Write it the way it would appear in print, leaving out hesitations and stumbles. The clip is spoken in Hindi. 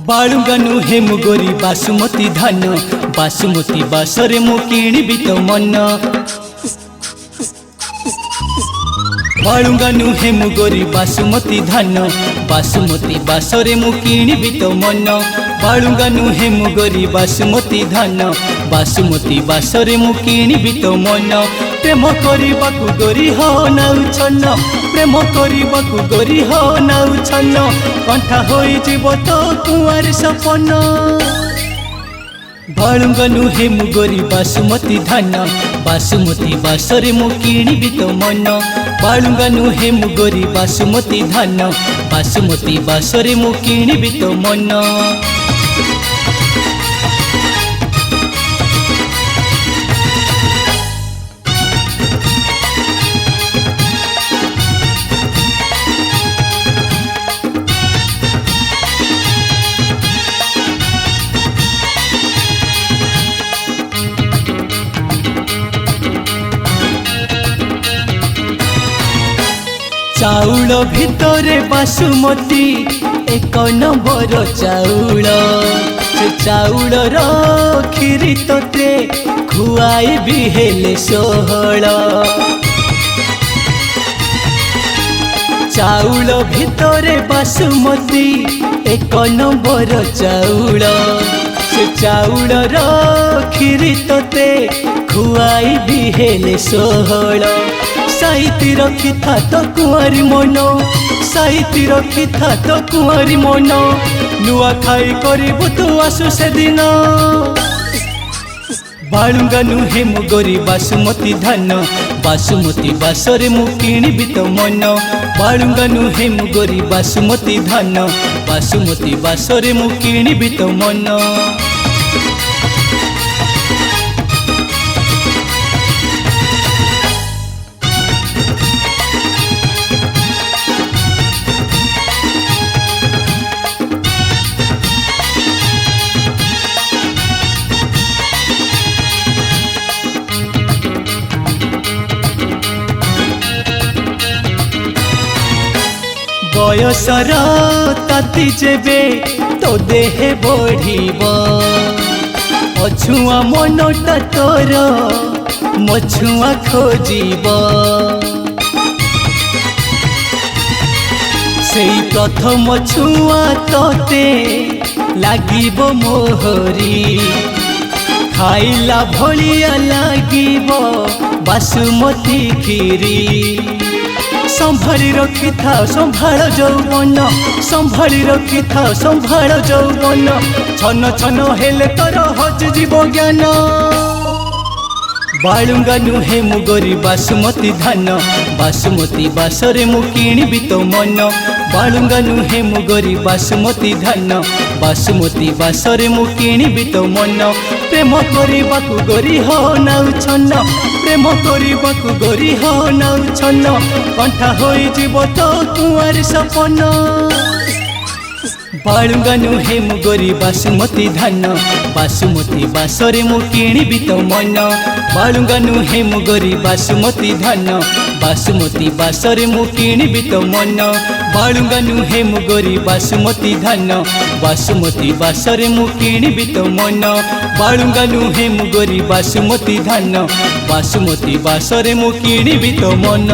बालुगानु हे मुगोरी बासुमती धान बासुमती बासरे मु किणिबि तो मन। बालुगानु हे मुगोरी बासुमती धान बासुमती बासरे मु किणिबि तो मन। बालुगानु हे मुगोरी बासुमती धान बासुमती बासरे मु किणिबि तो मन। प्रेम करबाकू गोरी हो नाउ छन प्रेम करबाकू गोरी हो नाउ छन कंठा होई जीव तो कुआर सपन। बालुगानु हे मुगोरी बासुमती धान बासुमती बासरे मु किणिबि तो मन। बालुगानु हे मुगोरी बासुमती धान बासुमती बासरे मु किणिबि तो मन। चाउल भितरे बासुमती एक नंबर चाउल से चाउल खीरी तोते खुआई भी हेले सोहल। चाउल भितरे बासुमती एक नंबर चाउल से चाउल खीरी तोते खुआई भी हेले सोहल। साइती रखी था तो कुआरी मन साइती रखी था तो कुआरी मन नुआ खाई करिबु तू आसु से दिन। बालुगानु हे मुगोरी बासुमती धान बासुमती बासरे मु किणिबि तो मन। बालुगानु हे मुगोरी बासुमती धान बासुमती बासरे मु किणिबि तो मन। बयसर ताती जेबे तो देहे बढ़िब अछुआ मनटा तोर मछुआ खोजिब। सेई प्रथम छुआ तोते लागिब मोहरी खाइला भलिया लागिब बासुमती खीरी। संभाली रखी था संभाल जौवन संभाली रखी था संभाल जौवन छन छन हेले तोर हज जीव ज्ञान। बालुगानु हे मुगोरी बासुमती धान बासुमती बासरे मु किणिबि तो मन। बालुगानु हे मुगोरी बासुमती धान बासुमती बासरे मु किणिबि तो मन। प्रेम करबाकू गोरी हो नाउ छन प्रेम करबाकू गोरी हो नाउ छन कंठा होई जीव तो कुआर सपन। बालुगानु हे मुगोरी बासुमती धान बासुमती बासरे मु किणिबि तो मन। बालुगानु हे मुगोरी बासुमती धान बासुमती बासरे मु किणिबि तो मन। बालुगानु हे मुगोरी बासुमती धान बासुमती बासरे मु किणिबि तो मन। बालुगानु हे मुगोरी बासुमती धान बासुमती बासरे मु किणिबि तो मन।